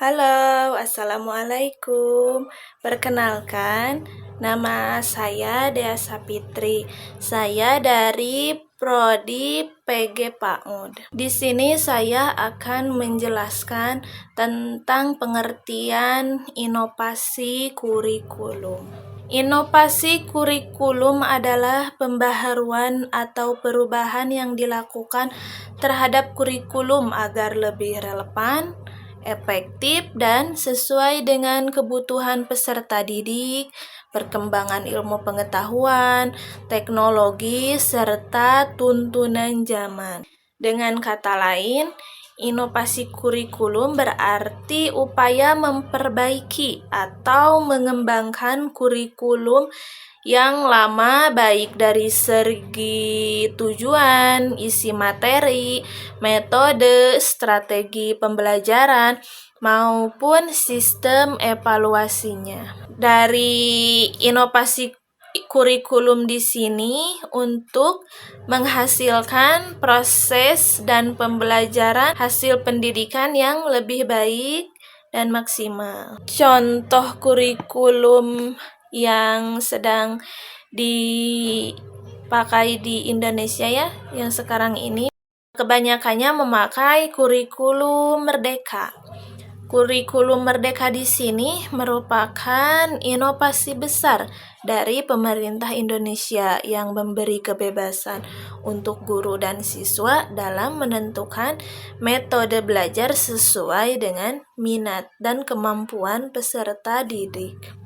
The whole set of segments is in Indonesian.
Halo, Assalamualaikum. Perkenalkan, nama saya Dea Sapitri. Saya dari Prodi PG PAUD. Di sini saya akan menjelaskan tentang pengertian inovasi kurikulum. Inovasi kurikulum adalah pembaharuan atau perubahan yang dilakukan terhadap kurikulum agar lebih relevan, efektif, dan sesuai dengan kebutuhan peserta didik, perkembangan ilmu pengetahuan, teknologi, serta tuntunan zaman. Dengan kata lain, inovasi kurikulum berarti upaya memperbaiki atau mengembangkan kurikulum yang lama, baik dari segi tujuan, isi materi, metode, strategi pembelajaran, maupun sistem evaluasinya. Dari inovasi kurikulum di sini untuk menghasilkan proses dan pembelajaran hasil pendidikan yang lebih baik dan maksimal. Contoh kurikulum yang sedang dipakai di Indonesia ya, yang sekarang ini kebanyakannya memakai kurikulum Merdeka. Kurikulum Merdeka di sini merupakan inovasi besar dari pemerintah Indonesia yang memberi kebebasan untuk guru dan siswa dalam menentukan metode belajar sesuai dengan minat dan kemampuan peserta didik.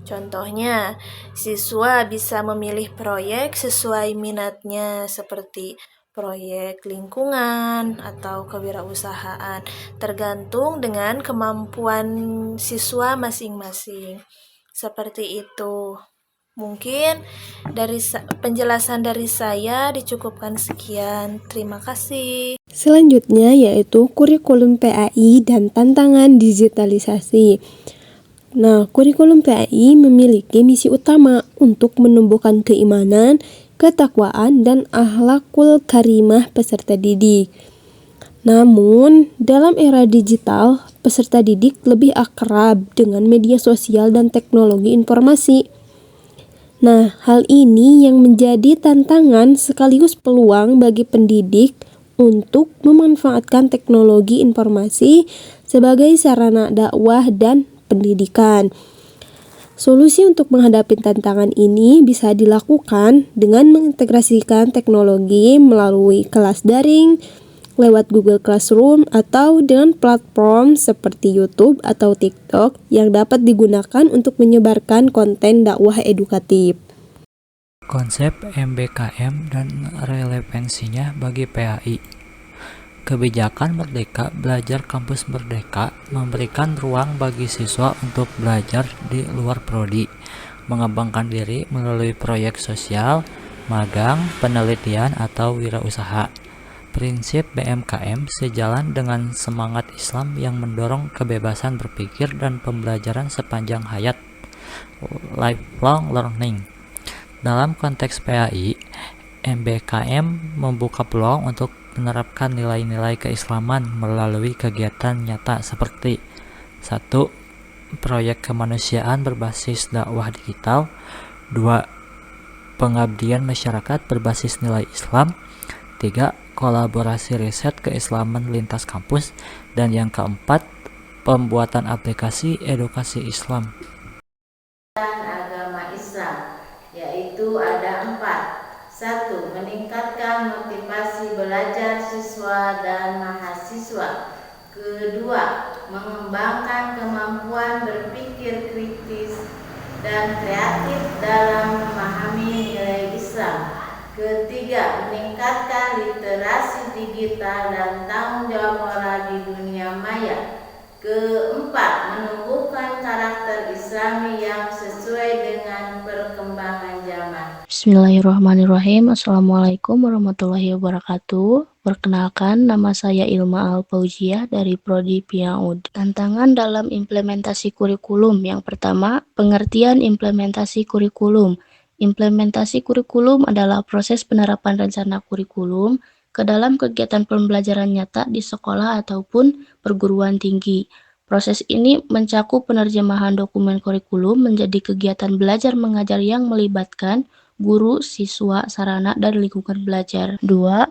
Contohnya, siswa bisa memilih proyek sesuai minatnya seperti proyek lingkungan atau kewirausahaan, tergantung dengan kemampuan siswa masing-masing. Seperti itu. Mungkin dari penjelasan dari saya dicukupkan sekian. Terima kasih. Selanjutnya yaitu kurikulum PAI dan tantangan digitalisasi. Nah, kurikulum PAI memiliki misi utama untuk menumbuhkan keimanan, ketakwaan, dan akhlakul karimah peserta didik. Namun, dalam era digital, peserta didik lebih akrab dengan media sosial dan teknologi informasi. Nah, hal ini yang menjadi tantangan sekaligus peluang bagi pendidik untuk memanfaatkan teknologi informasi sebagai sarana dakwah dan pendidikan. Solusi untuk menghadapi tantangan ini bisa dilakukan dengan mengintegrasikan teknologi melalui kelas daring, lewat Google Classroom, atau dengan platform seperti YouTube atau TikTok yang dapat digunakan untuk menyebarkan konten dakwah edukatif. Konsep MBKM dan relevansinya bagi PAI. Kebijakan Merdeka Belajar Kampus Merdeka memberikan ruang bagi siswa untuk belajar di luar prodi, mengembangkan diri melalui proyek sosial, magang, penelitian, atau wirausaha. Prinsip BMKM sejalan dengan semangat Islam yang mendorong kebebasan berpikir dan pembelajaran sepanjang hayat, lifelong learning. Dalam konteks PAI, MBKM membuka peluang untuk menerapkan nilai-nilai keislaman melalui kegiatan nyata seperti 1. Proyek kemanusiaan berbasis dakwah digital. 2. Pengabdian masyarakat berbasis nilai Islam. 3. Kolaborasi riset keislaman lintas kampus. Dan yang keempat, pembuatan aplikasi edukasi Islam. Agama Islam, yaitu ada 4. 1. Meningkatkan motivasi belajar siswa dan mahasiswa. Kedua, mengembangkan kemampuan berpikir kritis dan kreatif dalam memahami nilai Islam. Ketiga, meningkatkan literasi digital dan tanggung jawab moral di dunia maya. Keempat, menumbuhkan karakter Islami yang sesuai dengan perkembangan zaman. Bismillahirrahmanirrahim. Assalamualaikum warahmatullahi wabarakatuh. Perkenalkan, nama saya Ilma Al-Fauziah dari Prodi PIAUD. Tantangan dalam implementasi kurikulum. Yang pertama, pengertian implementasi kurikulum. Implementasi kurikulum adalah proses penerapan rencana kurikulum ke dalam kegiatan pembelajaran nyata di sekolah ataupun perguruan tinggi. Proses ini mencakup penerjemahan dokumen kurikulum menjadi kegiatan belajar mengajar yang melibatkan guru, siswa, sarana, dan lingkungan belajar. 2.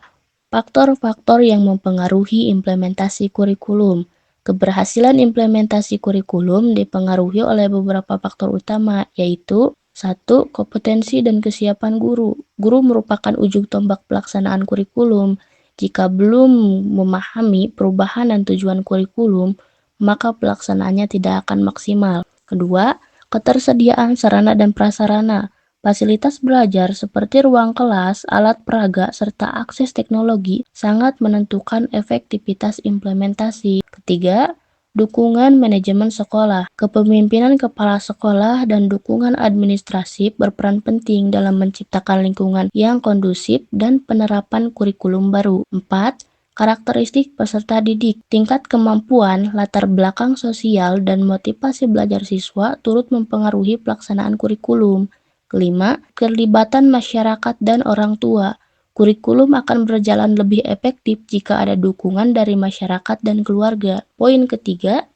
Faktor-faktor yang mempengaruhi implementasi kurikulum. Keberhasilan implementasi kurikulum dipengaruhi oleh beberapa faktor utama, yaitu 1. Kompetensi dan kesiapan guru. Guru merupakan ujung tombak pelaksanaan kurikulum. Jika belum memahami perubahan dan tujuan kurikulum, maka pelaksanaannya tidak akan maksimal. Kedua, ketersediaan sarana dan prasarana. Fasilitas belajar seperti ruang kelas, alat peraga, serta akses teknologi sangat menentukan efektivitas implementasi. Ketiga, dukungan manajemen sekolah. Kepemimpinan kepala sekolah dan dukungan administratif berperan penting dalam menciptakan lingkungan yang kondusif dan penerapan kurikulum baru. 4. Karakteristik peserta didik. Tingkat kemampuan, latar belakang sosial, dan motivasi belajar siswa turut mempengaruhi pelaksanaan kurikulum. Kelima, keterlibatan masyarakat dan orang tua. Kurikulum akan berjalan lebih efektif jika ada dukungan dari masyarakat dan keluarga. Poin ketiga,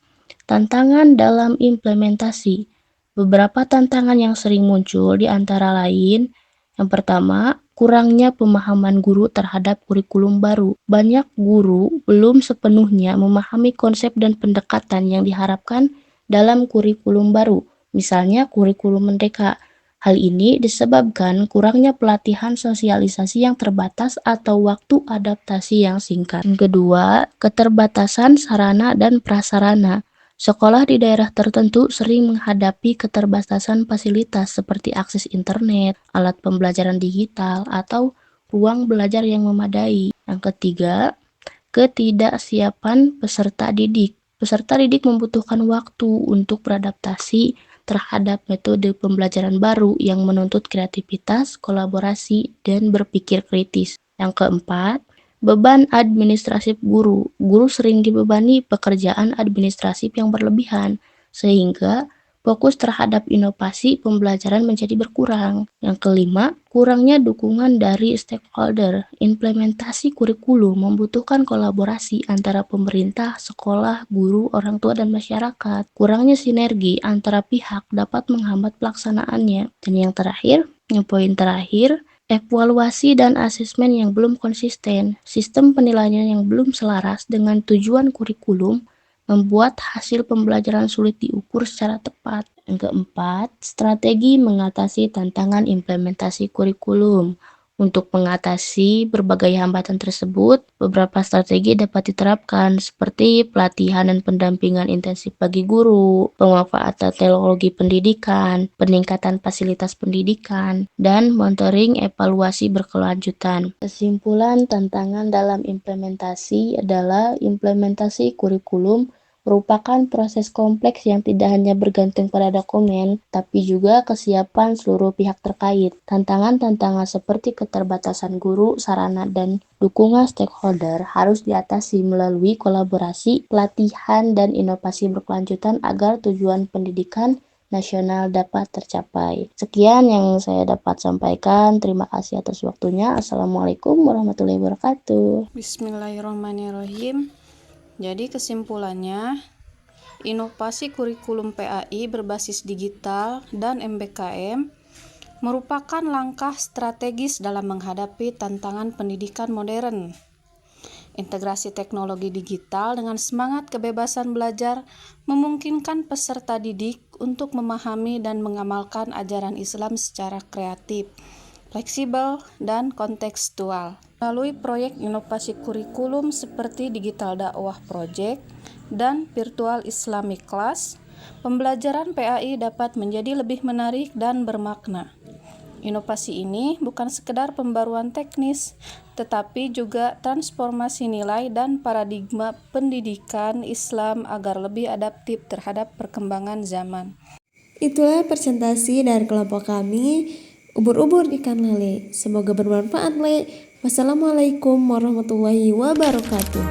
tantangan dalam implementasi. Beberapa tantangan yang sering muncul di antara lain, yang pertama, kurangnya pemahaman guru terhadap kurikulum baru. Banyak guru belum sepenuhnya memahami konsep dan pendekatan yang diharapkan dalam kurikulum baru, misalnya kurikulum merdeka. Hal ini disebabkan kurangnya pelatihan sosialisasi yang terbatas atau waktu adaptasi yang singkat. Yang kedua, keterbatasan sarana dan prasarana. Sekolah di daerah tertentu sering menghadapi keterbatasan fasilitas seperti akses internet, alat pembelajaran digital, atau ruang belajar yang memadai. Yang ketiga, ketidaksiapan peserta didik. Peserta didik membutuhkan waktu untuk beradaptasi terhadap metode pembelajaran baru yang menuntut kreativitas, kolaborasi, dan berpikir kritis. Yang keempat, beban administratif guru. Guru sering dibebani pekerjaan administratif yang berlebihan, sehingga fokus terhadap inovasi pembelajaran menjadi berkurang. Yang kelima, kurangnya dukungan dari stakeholder. Implementasi kurikulum membutuhkan kolaborasi antara pemerintah, sekolah, guru, orang tua, dan masyarakat. Kurangnya sinergi antara pihak dapat menghambat pelaksanaannya. Dan yang poin terakhir, evaluasi dan asesmen yang belum konsisten. Sistem penilaian yang belum selaras dengan tujuan kurikulum membuat hasil pembelajaran sulit diukur secara tepat. Yang keempat, strategi mengatasi tantangan implementasi kurikulum. Untuk mengatasi berbagai hambatan tersebut, beberapa strategi dapat diterapkan seperti pelatihan dan pendampingan intensif bagi guru, pemanfaatan teknologi pendidikan, peningkatan fasilitas pendidikan, dan monitoring evaluasi berkelanjutan. Kesimpulan tantangan dalam implementasi adalah implementasi kurikulum merupakan proses kompleks yang tidak hanya bergantung pada dokumen, tapi juga kesiapan seluruh pihak terkait. Tantangan-tantangan seperti keterbatasan guru, sarana, dan dukungan stakeholder harus diatasi melalui kolaborasi, pelatihan, dan inovasi berkelanjutan agar tujuan pendidikan nasional dapat tercapai. Sekian yang saya dapat sampaikan. Terima kasih atas waktunya. Assalamualaikum warahmatullahi wabarakatuh. Bismillahirrahmanirrahim. Jadi kesimpulannya, inovasi kurikulum PAI berbasis digital dan MBKM merupakan langkah strategis dalam menghadapi tantangan pendidikan modern. Integrasi teknologi digital dengan semangat kebebasan belajar memungkinkan peserta didik untuk memahami dan mengamalkan ajaran Islam secara kreatif, fleksibel, dan kontekstual. Melalui proyek inovasi kurikulum seperti Digital Dakwah Project dan Virtual Islamic Class, pembelajaran PAI dapat menjadi lebih menarik dan bermakna. Inovasi ini bukan sekedar pembaruan teknis, tetapi juga transformasi nilai dan paradigma pendidikan Islam agar lebih adaptif terhadap perkembangan zaman. Itulah presentasi dari kelompok kami, ubur-ubur ikan lele. Semoga bermanfaat, Le. Wassalamualaikum warahmatullahi wabarakatuh.